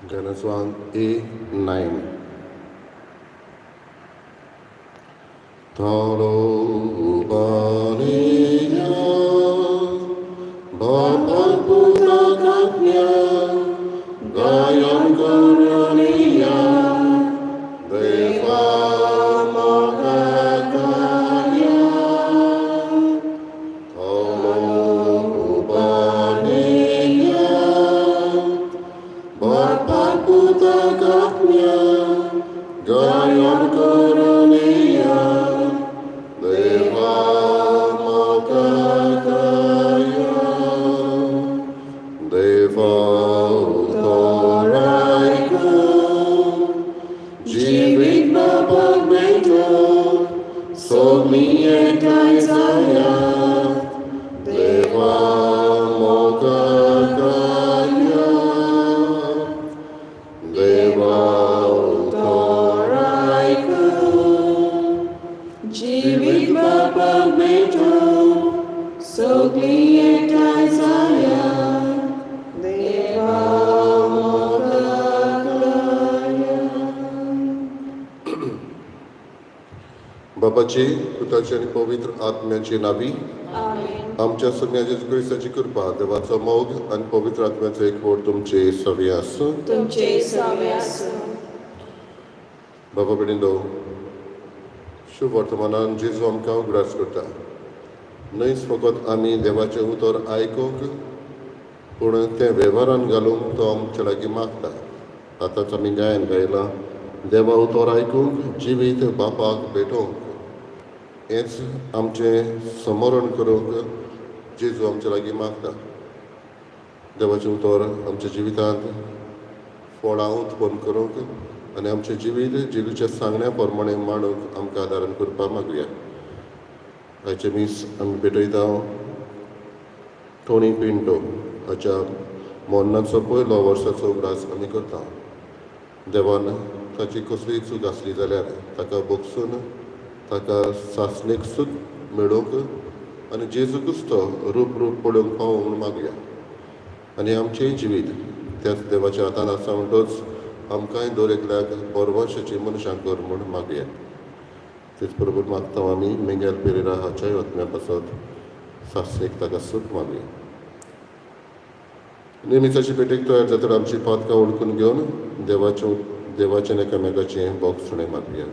Genesis 1:9. Taro ubaniya, bapak putra kaknya, gayam karunia, deva makatanya. Taro ubaniya, bapak putra kaknya, gayam karunia, deva makatanya. Deva utaraiku, jivit bapak bejo, sogmiye kai saya. Deva makatanya. Deva utaraiku, jivit bapak bejo, sogmiye kai saya. Deva makatanya. बाबाची पुताची आणि पवित्र आत्म्याची नावी आमच्या सगळ्या जेजू ख्रिस्ताची कृपा देवाचा मोग आणि पवित्र आत्म्याचा एकवट तुमचे सवे आसूं. तुमचे सवे आसूं. बाबा बिडिंदो शुभ वर्तमानान जेजू आमकां उगडास करता. न्हयच फकत आमी देवाचें उतर आयकूंक पूण तें वेव्हारान घालूंक तो आमचे लागीं मागता. आतांच आमी गायन गायलां, देवा उतर आयकूंक जिवीत बापाक भेटोवंक. हेंच आमचें समरण करूंक जेजू आमचे लागीं मागता. देवाचें उतर आमच्या जिवितांत फळां उत्पन्न करूंक आनी आमचें जिवीत जेजूच्या सांगण्या प्रमाणें मांडूंक आमकां आदारण करपाक मागुया. आयचे दीस आमी भेटयता टोनी पिंटो हाच्या मरणाचो पयलो वर्साचो उगडास आमी करता. देवान ताची कसलीय चूक आसली जाल्यार ताका बोगसून ताका सासणेक सूख मेळोवंक आनी जेजू क्रिस्तो रूप पळोवंक पावूं म्हूण मागुया. आनी आमचेंय जिवीत त्याच देवाच्या हातांत आसा म्हणटच आमकांय दर एकल्याक बरवंशाची मनशां कर म्हूण मागुया. तेच बरोबर मागता आमी मिगेल पेरेरा हाच्याय आत्म्या पासत सासणेक ताका सूख मागुया. नेहमीचाची भेटेक तयार जातर आमची पातकां ओळखून घेवन देवाचें एकामेकाचें बोगसणें मागुया.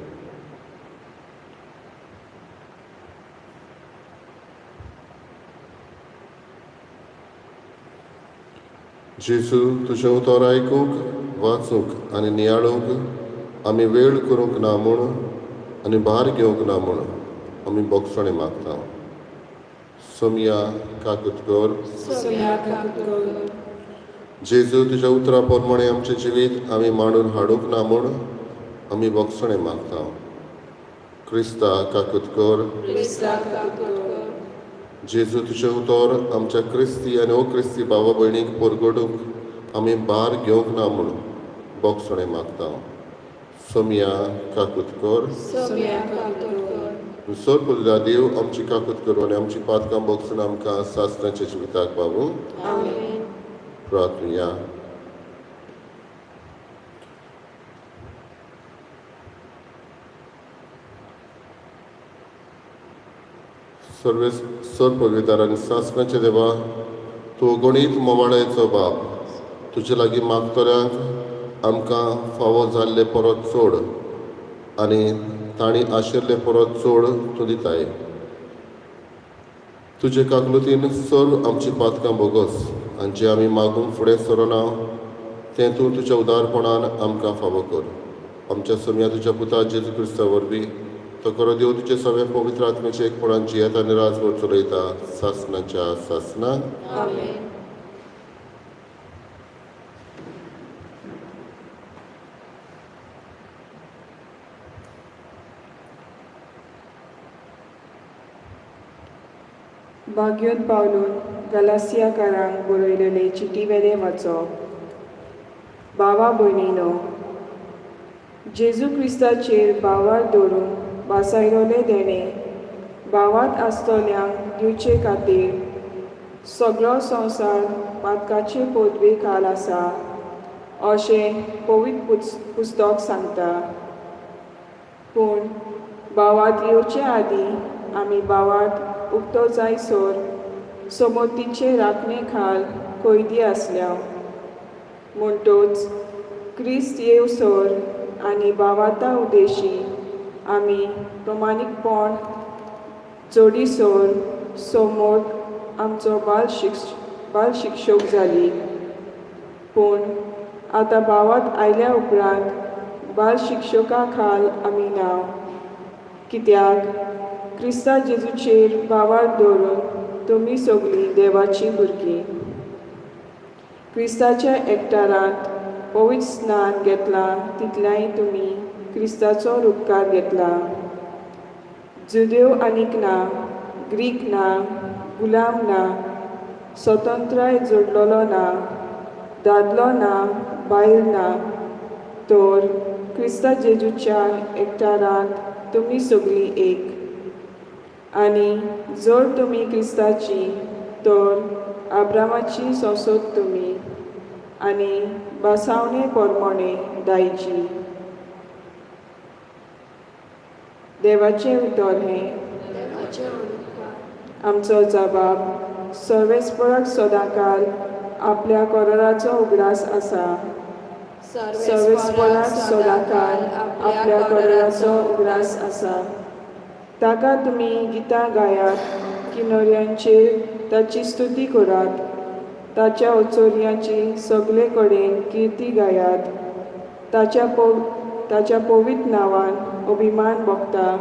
जेजू तुजें उतर आयकूंक वाचूंक आनी नियाळूंक आमी वेळ करूंक ना म्हूण आनी भार घेवंक ना म्हूण आमी बोगसणें मागता. सोमिया काकुतकर. जेजू तुज्या उतरा प्रमाणें आमचें जिवीत आमी मांडून हाडूंक ना म्हूण आमी बोगसणें मागता. क्रिस्ता काकुतकर. जेजू तुजें उतर आमच्या क्रिस्ती आनी अक्रिस्ती भावा भयणीक परगडूंक आमी भार घेवंक ना म्हूण बोगसणें मागता. सोमिया काकुतकर. सर पुजा देव आमची काकुतकर आनी आमची पातकां बोगसून आमकां सासणाच्या जिविताक पावूं. प्रार्थुया. सर पवित्रांनी सासणाचे देवा, तूं गणीत मोवाळेचो बाप, तुजे लागीं मागतल्यांक आमकां फावो जाल्ले परत चड आनी तांणी आशिल्ले परत चड तूं दिताय. तुजे काकलुतीन सर आमची पातकां बोगस आनी जें आमी मागूंक फुडें सरना तें तूं तुज्या उदारपणान आमकां फावो कर. आमच्या सोम्या तुज्या पुता जेजू क्रिस्ता वरवीं तो खरो देव तुजे सगळे पवित्र आत्म्याचे एकपणान जियेत आनी राजभर चलयता सासणाच्या सासणाक. भाग्योन पावलून गलासियाकारांक बरयलेले चिटी वेले वाचप. भावा भयणीनो, जेजू क्रिस्ताचेर भावार दवरून बासायलोले देणे भावांत आसतल्यांक दिवचे खातीर सगळो संवसार पातकाचे पोदवे काल आसा अशें पवित्र पुस्तक सांगता. पूण भावात येवचे आदीं आमी भावात उक्तो जायसर समोतीचे राखणे खाल कैदी आसल्या. म्हणटूच क्रिस्त येवसर आनी भावाता उदेशी आमी प्रमाणीकपण जोडीसर समोर आमचो बालशिक्षक जाली. पूण आतां भावात आयल्या उपरांत बालशिक्षका खाल आमी ना. कित्याक क्रिस्ता जेजूचेर भावार दवरून तुमी सगळीं देवाचीं भुरगीं. क्रिस्ताच्या एकठारांत पवित्र स्नान घेतलां तितल्याय तुमी क्रिस्ताचो उपकार घेतला. जुदेव आनीक ना, ग्रीक ना, गुलाम ना, स्वतंत्राय जोडलोलो ना, दादलो ना, बायल ना, तर क्रिस्ता जेजूच्या एकठारांत तुमी सगळीं एक. आनी जर तुमी क्रिस्ताची तर आब्रामाची सोसत तुमी आनी बासावणे पोरमोणे दायची. देवाचें उतर हें आमचो जबाब सर्वेस्पराक सदांकाल आपल्या कोराराचो उगडास आसा. सर्वेस्पराक सदांकाल आपल्या कोराराचो उगडास आसा. ताका तुमी गितां गायात, किन्नऱ्यांचेर ताची स्तुती करात. ताच्या ओचोऱ्यांची सगळे कडेन किर्ती गायात. ताच्या पवित्र नांवान अभिमान भोगता.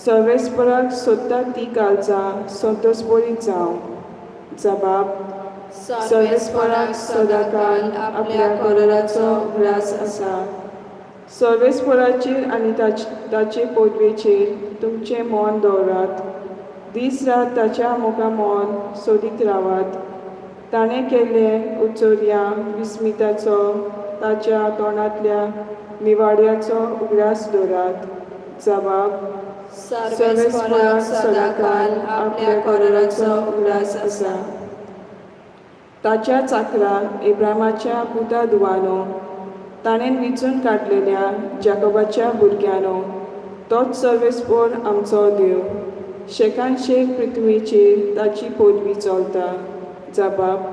सर्वेस्पराक सोदता ती काळजां संतोषभरीत जावं. जबाब सर्वेस्पराक सदांकाल आपल्या कोराराचो उगडास आसा. सर्वेस्पराचेर आनी ताचे पोदवेचेर तुमचें मन दवरात. दीस रात ताच्या मुखामोल सोदीत रावात. ताणें केल्ले उचोर्या विस्मिताचो ताच्या तोंडांतल्या निवाड्याचो उगडास दवरात. जबाब सर्वेस्पराक सदांकाल आपल्या कोराराचो उगडास आसा. ताच्या चाकराक इब्रामाच्या पुता दुवानो ताणें विचून काडलेल्या जाकोबाच्या भुरग्यानो तोच सर्वेस्पर आमचो देव. शेकान शेक पृथ्वीचेर ताची पोदवी चलता. जबाब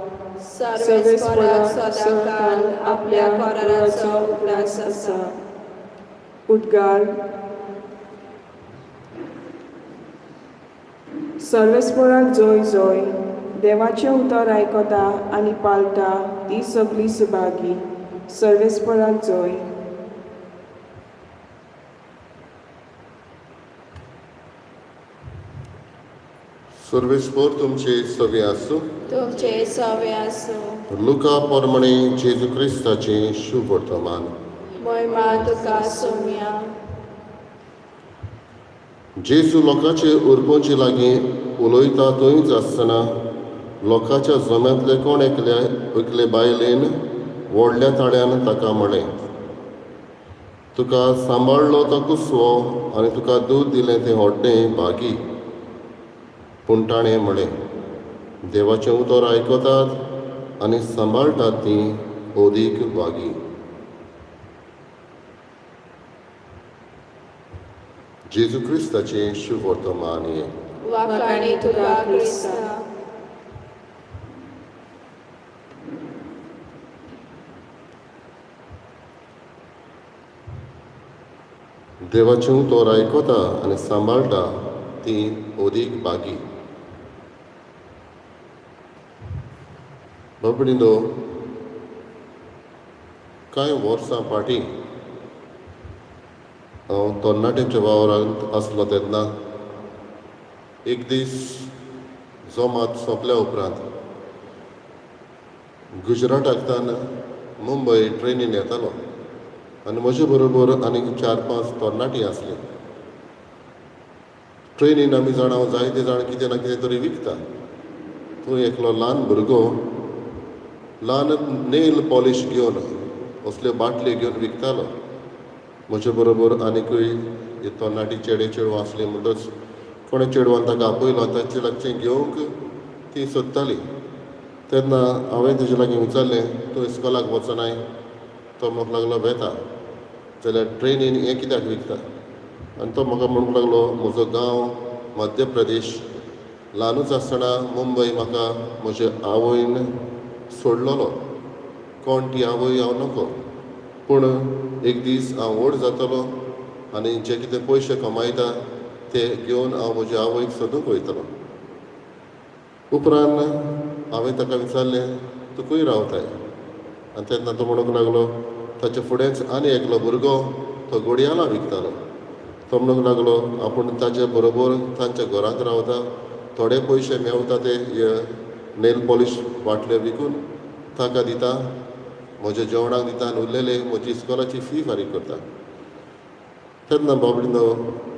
सर्वेस्पराक सदांकाल आपल्या कोराराचो उगडास आसा. उद्गार सर्वेस्पराक जय जय. देवाचें उतर आयकता आनी पाळटा ती सगळीं सुभागी. सर्वेस्पराक जय. सर्वेस्पर तुमचे सवे आसूं. तुमचे सवे आसूं. लुका पोरमणे जेजू क्रिस्ताचें शुभ वर्तमान. महिमा तुका सोम्या. जेजू लोकांचे उर्बोचे लागीं उलयता थंयच आसतना लोकांच्या जम्यांतले कोण एकले बायलेन व्हडल्या ताळ्यान ताका म्हळें, तुका सांबाळलो तो कुसवो आनी तुका दूद दिलें तें व्हड्डें भागी. पूण ताणें म्हळें, देवाचें उतर आयकतात आनी सांबाळटात तीं ओदीक भागी. जेजू क्रिस्ताचें शुभ वर्तमान हे. वाखाणी तुका क्रिस्ता. देवाचें उतर आयकता आनी सांबाळटा ती ओदीक भागी. बाबडीनो, कांय वर्सां फाटीं हांव तरणाट्यांच्या वावरांत आसलो तेन्ना एक दीस जोमात सोंपल्या उपरांत गुजरातांतल्यान मुंबय ट्रेनीन येतालो आनी म्हजे बरोबर आनीक 4-5 तरणाटीं आसलीं. ट्रेनीन आमी जाणा जायते जाण कितें ना कितें तरी विकता. थंय एकलो ल्हान भुरगो ल्हान नेल पॉलिश घेवन असल्यो बाटल्यो घेवन विकतालो. म्हजे बरोबर आनिकूय तरणाटी चेडे चेडवां आसलीं म्हणटच कोणें चेडवान ताका आपयलो ताचे लागचें घेवंक ती सोदताली तेन्ना हांवें तेजे लागीं विचारलें तूं इस्कॉलाक वचनाय तो म्हाका लागलो वेता जाल्यार ट्रेनीन हें कित्याक विकता आनी तो म्हाका म्हणूंक लागलो म्हजो गांव मध्य प्रदेश ल्हानूच आसतना मुंबय म्हाका म्हज्या आवयन सोडलोलो कोण ती आवय हांव नकळो पूण एक दीस हांव व्हड जातलो आनी जे कितें पयशे कमायता ते घेवन हांव म्हज्या आवयक सोदूंक वयतलो उपरांत हांवें ताका विचारलें तूं खंय रावताय आनी तेन्ना तो म्हणूंक लागलो ताचे फुडेंच आनी एकलो भुरगो तो घडयाळां विकतालो तो म्हणूंक लागलो आपूण ताचे बरोबर तांच्या घरांत रावता थोडे पयशे मेवता ते नेल पॉलिश बाटल्यो विकून ताका दिता म्हज्या जेवणाक दिता आनी उरलेले म्हजी इस्कॉलाची फी फारीक करता तेन्ना बाबडीनो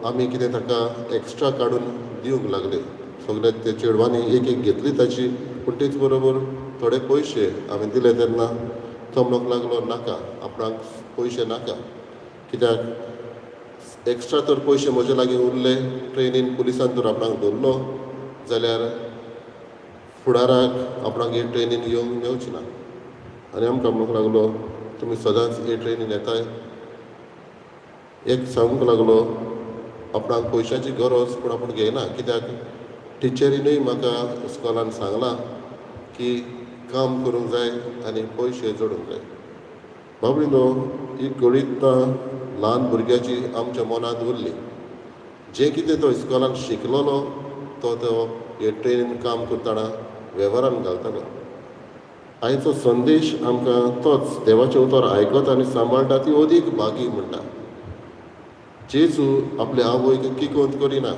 आमी कितें ताका एक्स्ट्रा काडून दिवंक लागले सगळे ते चेडवांनी एक एक घेतली ताची पूण तेच बरोबर थोडे पयशे हांवें दिले तेन्ना तो म्हणूंक लागलो नाका आपणाक पयशे नाका कित्याक एक्स्ट्रा तर पयशे म्हजे लागीं उरले ट्रेनीन पुलिसान तर आपणाक धरलो जाल्यार फुडाराक आपणाक हे ट्रेनीन येवंक मेवची ना आनी आमकां म्हणूंक लागलो तुमी सदांच हे ट्रेनीन येताय एक सांगूंक लागलो आपणाक पयशांची गरज पूण आपूण घेयना कित्याक टिचरीनूय म्हाका इस्कॉलान सांगलां की काम करूंक जाय आनी पयशे जोडूंक जाय बाबडीनो ही गणितां ल्हान भुरग्याची आमच्या मनांत उरली जें कितें तो इस्कॉलान शिकलोलो तो हे ट्रेनीन काम करतना वेव्हारान घालतालो आयचो संदेश आमकां तोच देवाचें उतर आयकत आनी सांबाळटा ती अदीक भागी म्हणटा जेजू आपल्या आवयक किकोंत करिना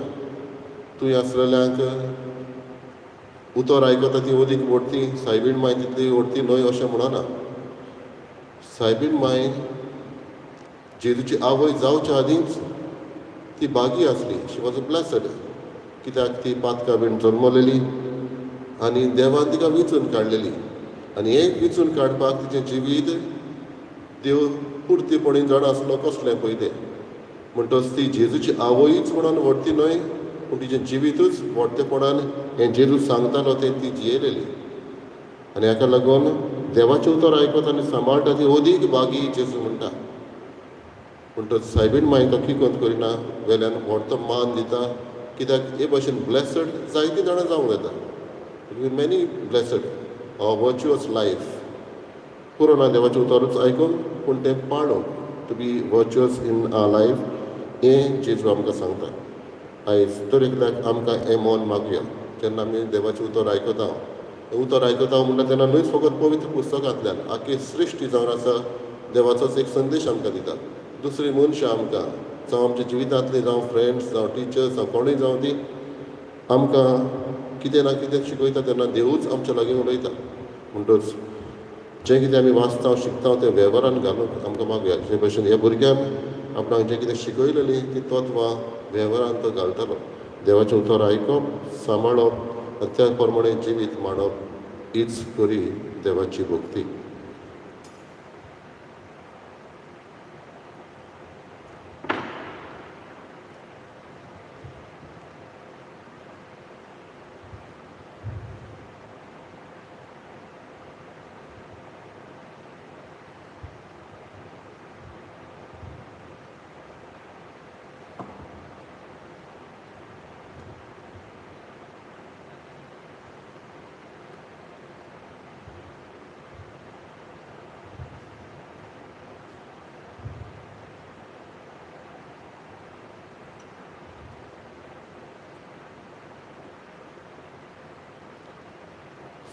तुवें आसलेल्यांक उतर आयकता ती अदीक व्हडती सायबीण माय तितली व्हडती न्हय अशें म्हणना सायबीण माय जेजूची आवय जावच्या आदींच ती बागी आसली शी वॉज अ ब्लेसड कित्याक ती पातका बीन जल्मलेली आनी देवान तिका विचून काडलेली आनी एक विचून काडपाक तिचें जिवीत देव पुर्तीपणी जड आसलो कसलें पयलें म्हणटच ती जेजूची आवयच म्हणून व्हडती न्हय पूण तिचें जिवीतूच व्हडतेपणान हें जेजू सांगतालो तें ती जियेलेली आनी हाका लागून देवाचें उतर आयकत आनी सांबाळटा ती अदीक बागी जेजू म्हणटा म्हणटच सायबीण माय तो किकोंत करिना वेल्यान व्हडतो मान दिता कित्याक हे भाशेन ब्लेसड जायतीं जाणां जावंक येता मेनी ब्लेसड वर्च्युअस लायफ पुरो देवाचें उतरूच आयकून पूण तें पाळून to be virtuous in our life हें जेजू आमकां सांगता आयज तर एकल्याक आमकां हें मोन मागया जेन्ना आमी देवाचें उतर आयकता उतर आयकता म्हणटा तेन्ना न्हयच फकत पवित्र पुस्तकांतल्यान आख्खी सृश्टी जावन आसा देवाचोच एक संदेश आमकां दिता दुसरी मनशां आमकां जावं आमच्या जिवितांतली जावं फ्रेंड्स जावं टिचर्स जावं कोणूय जावं ती आमकां कितें ना कितें शिकयता तेन्ना देवूच आमच्या लागीं उलयता म्हणटच जें कितें आमी वाचता शिकता तें वेव्हारान घालूंक आमकां मागया जे भशेन ह्या भुरग्यान आपणाक जें कितें शिकयलेली ती तत्वां वेव्हारान तो घालतालो देवाचें उतर आयकप सांबाळप आनी त्या प्रमाणे जिवीत मांडप हीच खरी देवाची भक्ती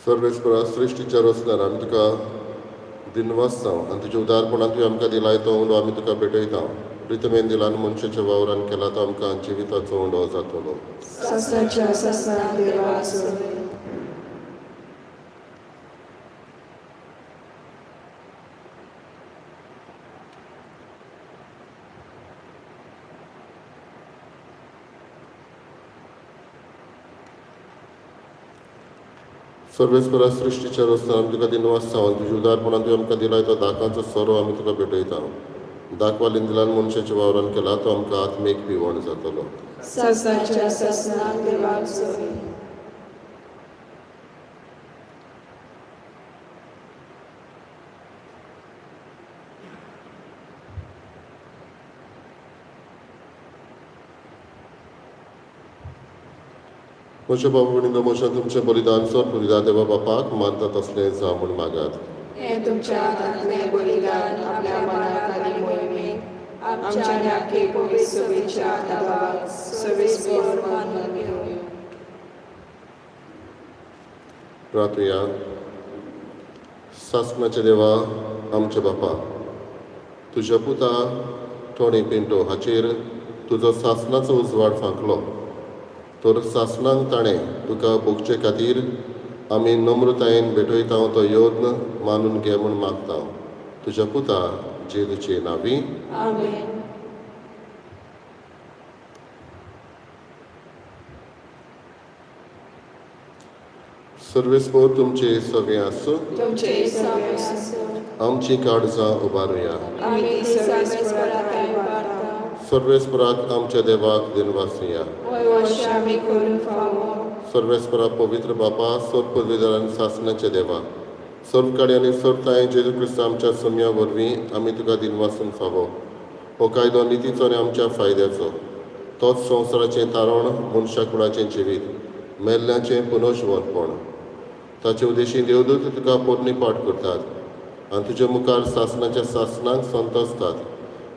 सर्वेस्परा सृश्टीच्या रचण्यान आमी तुका दिनवासता आनी तुज्या उदारपणान तुवें आमकां दिलाय तो उंडो आमी तुका भेटयता रितमेन दिलान मनशाच्या वावरान केला तो आमकां जिविताचो उंडो जातलो ससाच्या ससा देवाचो सर्वेस्परा सृश्टीच्या रचण्यान आमी तुका दिनवासता आनी तुज्या उदारपणान तुवें आमकां दिलाय तो दाकांचो सोरो आमी तुका भेटयता दाखवालीन दिलान मनशाच्या वावरान केला तो आमकां आत्मीक पिवण जातलो ससाच्या ससा देवाचो म्हज्या बाबा भयणींनो, म्हज्या तुमचें बलिदान सोर देवा बापाक मानता तसलें जावं म्हूण मागात. हें तुमच्या हातांतलें बलिदान आपल्या मनाक आनी मोहिमेक आमच्या आनी आख्खे पवित्र सभेच्या आदाराक सर्वेस्पर मानून घेवं. प्रार्थया. सासणाचे देवा आमचे बापा, तुज्या पुता टोनी पिंटो हाचेर तुजो सासणाचो उजवाड फांकलो. तर सासणांक ताणें तुका भोगचे खातीर आमी नम्रतायेन भेटयता तो योद्न मानून घे म्हूण मागता. तुज्या पुता जेजूचे नांवी. आमेन. सर्वेस्पर तुमचे सवे आसूं. तुमचे सवे आसूं. आमची काळजां उबारुया. आमी सर्वेस्पराक उबारता. सर्वेस्पराक आमच्या देवाक दिनवासुया. वर्ष आमी करून फावो. सर्वेस्परा पवित्र बापा, सोर पदवीदारान सासणाचे देवा, सर्वकाडी आनी सर्ताय जेजू क्रिस्त आमच्या सम्या वरवीं आमी तुका दिनवासून फावो. हो कायदो नितीचो आनी आमच्या फायद्याचो. तोच संवसाराचें तारण, मनशा कुळाचें जिवीत, मेल्ल्यांचें पुनर्जीवनपण. ताचे उद्देशीं देवदूत तुका पोरणी पाठ करतात आनी तुजे मुखार सासणाच्या सासणांक संतोसतात.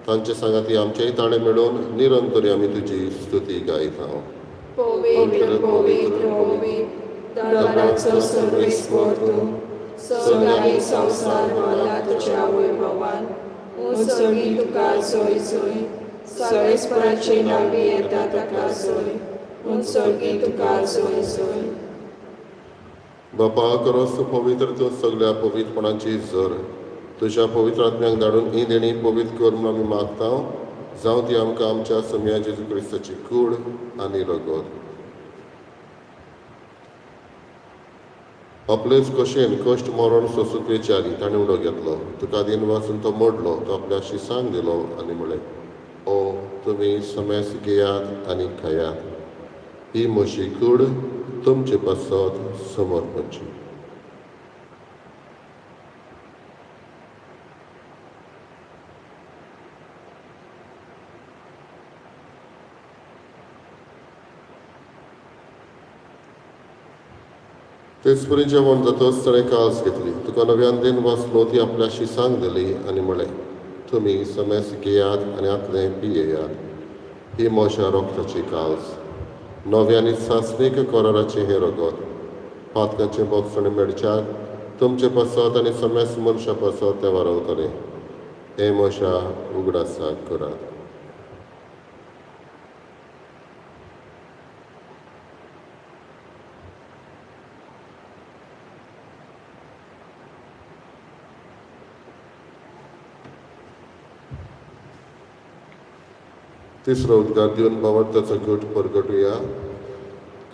तांचे सांगाती आमचेय ताणे मेळून निरंतरी आमी तुजी स्तुती गायता. पवित्र पवित्र पवित्र दराचो सर्वेस्पर तूं, सग आनी संवसार भरला तुज्या वैभवान. उत्सर्गी तुका जय जय. सर्वेस्पराचे नांवी येता ताका जय. उत्सर्गी तुका जय जय. बापा, खरोच पवित्र तूं सगळ्या पवित्रपणाची झर तुज्या पवित्र आत्म्याक धाडून ही देणी पवित्र कर म्हूण आमी मागता. जावं ती आमकां आमच्या सम्या जेजू क्रिस्ताची कूड आनी रगत. आपलेच कशेन कश्ट मरण सोसूंक विचारी ताणें उडो घेतलो. तुका दिन वाचून तो मोडलो. तो आपल्या शिसांक दिलो आनी म्हळें, ओ तुमी समेस घेयात आनी खायात. ही म्हजी कूड तुमचे पासत समर्पणची. तेच परी जेवण जातच ताणें कास घेतली. तुका नव्यान दिन वाचलो ती आपल्या शिसांक दिली आनी म्हळें, तुमी समेस घेयात आनी आतलें पियेयात. ही म्हज्या रोगताची कास, नव्यानी सासणीक कराराचें हें रगत. पातकाचें बोगसण मेडच्याक तुमचे पासत आनी समेस मनशा पासत तें वारवतलें. हें म्हज्या उगडासाक करात. तिसरो उद्गार दिवन बावडताचो घट परगटुया.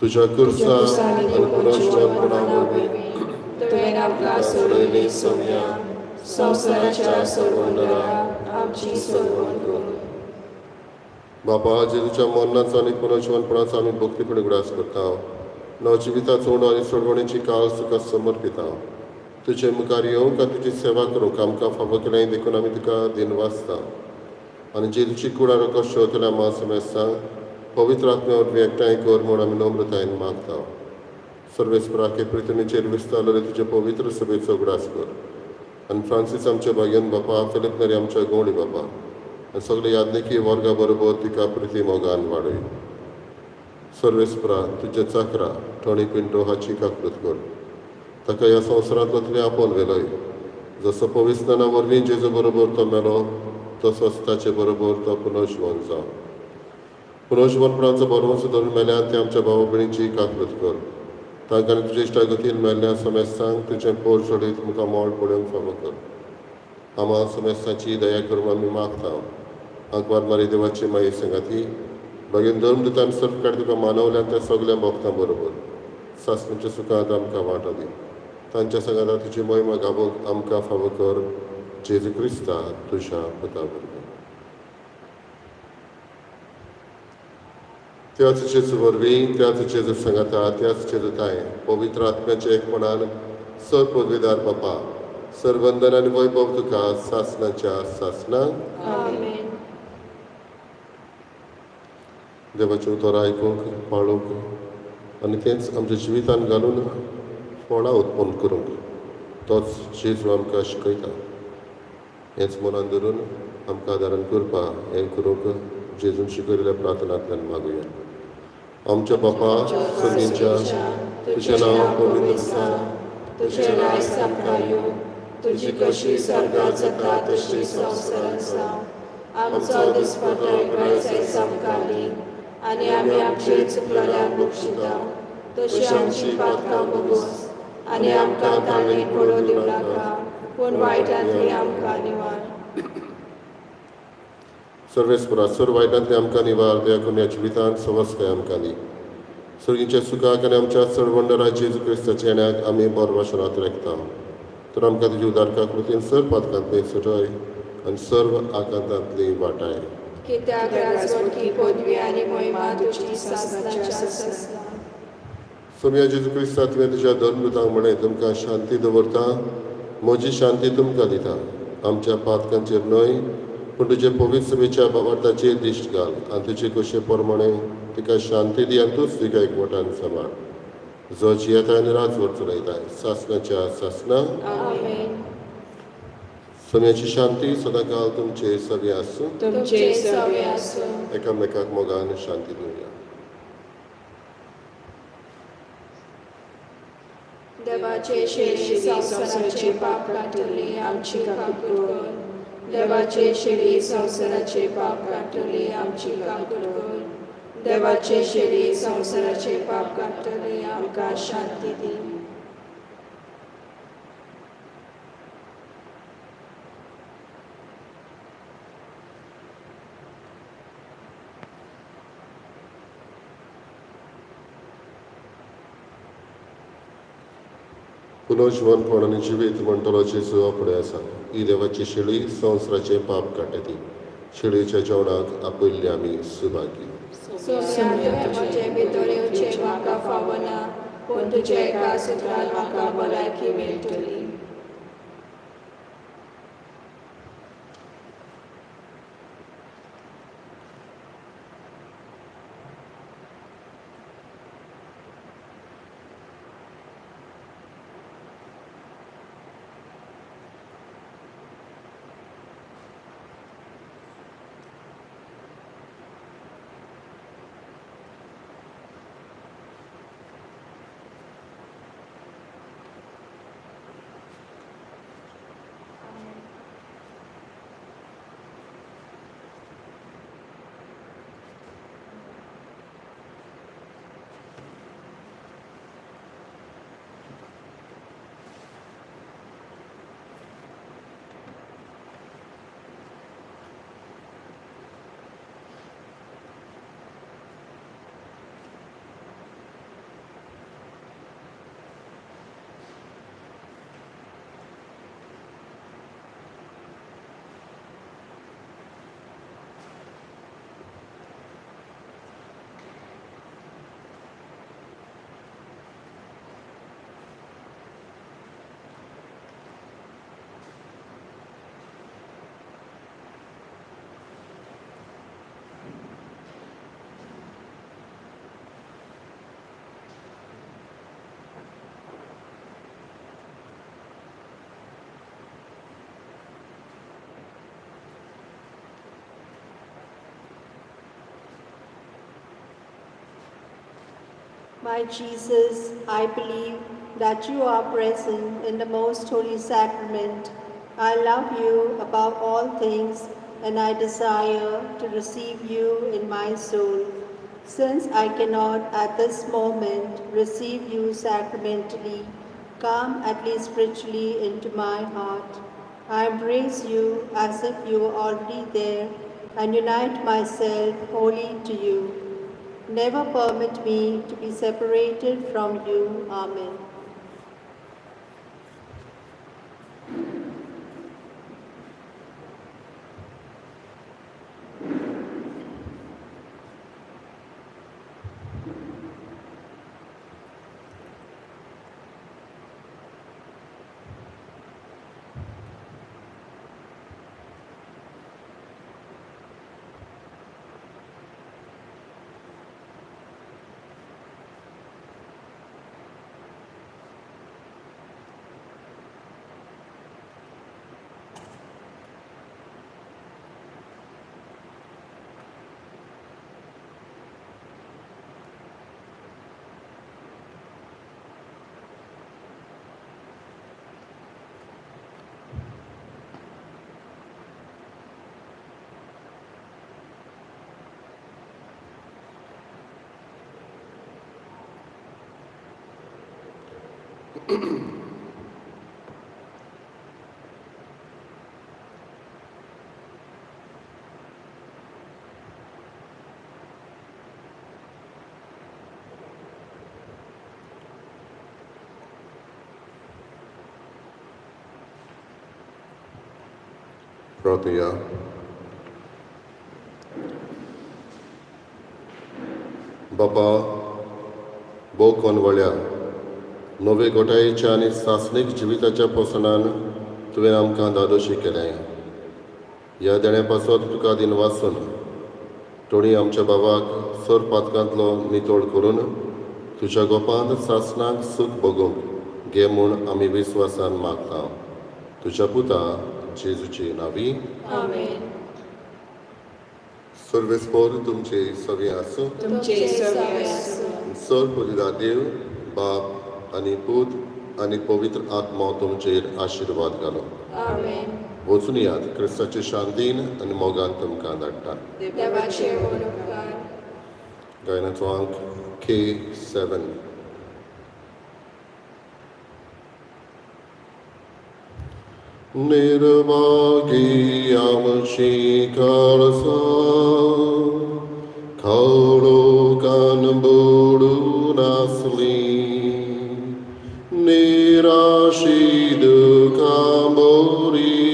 तुज्या कुर्सा आनी पुनर्जीवनपणा वरवीं तुवें आमकां सोडयली सोम्या. संवसाराच्या सर्वंदराक आमची सोडवण कर. बापा, जेजूच्या मरणाचो आनी पुनर्जीवनपणाचो आमी भक्तीपणी उगडास करता. नवजिविताचो उणो आनी सोडवणेची कास तुका समर्पिता. तुजे मुखार येवंक आनी तुजी सेवा करूंक आमकां फावो केलें देखून आमी तुका दिन वाचता. आनी जेजूची कुडा रगत शेवतल्या मासमेसांक पवित्र आत्म्या वरवीं एकठांय कर म्हूण आमी नम्रतायेन मागता. सर्वेस्पराके प्रितणेचेर विस्तारलेले तुजे पवित्र सभेचो उगडास कर. आनी फ्रांसीस आमचे भाग्यन बापा, फिलिप नेरी आमच्या गवळी बापा आनी सगळे यादनिकी वर्गा बरोबर तिका प्रिती मोगान वाडय. सर्वेस्परा तुजे चाकरा टोनी पिंटो हाची काकूत कर. ताका ह्या संवसारांतलो तुवें आपोवन व्हेलोय. जसो पवित्रस्नाना वरवीं जेजू बरोबर तो मेलो, तसोच ताचे बरोबर तो पुनर्जीवन जावं. पुनर्जीवनपणाचो बरोवंच धरून मेल्यान ते आमच्या भावा भयणींची काकूत कर. तांकां आनी तुजे इश्टागतीन मेल्ल्या समेस्तांक तुजें पोर सोडीत मुखार मोल पडोवंक फावो कर. आमा समेस्ताची दया करून आमी मागता. आंकवार मारी देवाची माई संगाती भगीन धर्मदुतान सर्व काड तुका मानवल्यान त्या सगळ्या भक्तां बरोबर सासणेच्या सुखांत आमकां वांटो दी. तांच्या संगाता तुजी महिमा गावूंक आमकां फावो कर. जेजू क्रिस्ता तुज्या पुता वरवीं. त्याच जेजू वरवीं, त्याच जेजू संगाता, त्याच जेजूताय पवित्र आत्म्याच्या एकपणान सर पदवीदार बापा, सर्वंदन आनी वैभव तुका सासणाच्या सासणांक. आमेन. देवाचें उतर आयकूंक, पाळूंक आनी तेंच आमच्या जिवितान घालून फळां उत्पन्न करूंक तोच जेजू आमकां शिकयता. हेंच मनान धरून आमकां आदारण करपा हें करूंक जेजून शिकयलेल्या प्रार्थनांतल्यान मागुया. आमच्या बापा सर्गींच्या, तुजें नांव पवित्र आसा, तुजें राय सामकां येवं, तुजी कशी स्वर्गांत जाता तशी संवसारांत जावं. आमचो दिसपट्टो आयज आमकां दी, आनी आमी आमचे चुकलेल्यांक बक्षिता, तशी आमची पातकां बगोस, आनी आमकां ताळणेक पडूं दिवं नाका, पूण वायटांतली आमकां निवार. सर्वेस्परा सर वायटांतली आमकां निवार, दया करून ह्या जिवितांत सवस्काय आमकां दी. सर्गींच्या सुखाक आनी आमच्या चडवंडरा जेजू क्रिस्ताच्या येण्याक आमी बरो भाशणांत रेखता. तर आमकां तुजी उदारका कृतीन सर पातकांतली सटय आनी सर्व आकांतांतली वाटाय. कित्याक राजवटी पदवी आनी महिमा तुजी सासणाच्या आसना. सोम्या जेजू क्रिस्ता तुवें तुज्या धर्मदूतांक म्हणें तुमकां शांती दवरता, म्हजी शांती तुमकां दिता. आमच्या पातकांचेर न्हय पूण तुजे पवित्र सभेच्या भावार्थाचेर दिश्ट घाल आनी तुजे कशे प्रमाणे तिका शांती दी आनी तूंच तिका एकवटान सांबाळ. जो जियेताय आनी राजवट चलयताय सासणाच्या सासना. आमेन. सोम्याची शांती सदांकाळ तुमचे सगळे आसूं. तुमचे सवे आसूं. एकामेकाक मोगान शांती दिवया. देवाचे शेळी संवसाराचे पाप कांटली आमची काकूट कर. देवाचे शेळी संवसाराचे पाप कांटली आमची काकूट कर. देवाचे शेळी संवसाराचे पाप कांटली आमकां शांती दी. पुनर्जीवनपण आनी जिवीत म्हणटलो जेजू फुडें आसा. ही देवाची शेळी संवसाराचे पाप काडटा. शेळयेच्या जेवणाक आपयल्ले आमी सुभागी. म्हजे भितर येवचे म्हाका फावना, पूण तुज्या एका सुत्रान म्हाका भलायकी मेळटली. My Jesus, I believe that you are present in the most holy sacrament. I love you above all things, and I desire to receive you in my soul. Since I cannot at this moment receive you sacramentally, come at least spiritually into my heart. I embrace you as if you were already there and unite myself wholly to you. Never permit me to be separated from you. Amen. प्रार्थया बापा भोव कोनवळ्या नवे घोटायेच्या आनी सासणीक जिविताच्या पोसणान तुवें आमकां दादोशी केलें. ह्या देण्या पासत तुका दिन वाचून टोणी आमच्या बाबाक सर पातकांतलो नितोड करून तुज्या गोपांत सासणाक सूख भोगूंक घे म्हूण आमी विस्वासान मागता. तुज्या पुता जेजूची नांवी. आमेन. सर्वेस्पोर तुमचे सगळे आसूं. तुमचे सगळे आसूं. सर पुजिदा देव बाप आनी पूत आनी पवित्र आत्मा तुमचेर आशिर्वाद घालो. आमेन. वचून यात क्रिस्ताचे शांतीन आनी मोगान तुमकां धाडटा. देवाचे उपकार. गायनाचो अंक K7. निर्भागी आमची काळसा खडोकान बुडून आसली, निराशी दुखां बोरी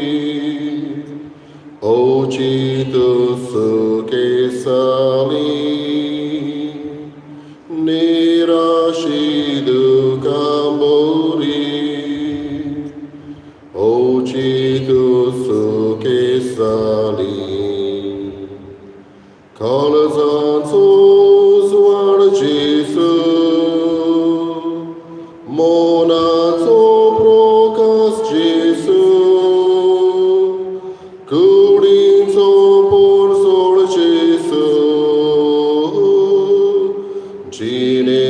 ओचित सुखे साली, निराशी दुखां बोरी ओचित सुखे साली. काळजाचो स्वाड जेसू, मोनाचो प्रकाश जेसू, कुडीचो पोरसोड जेसू, जिणे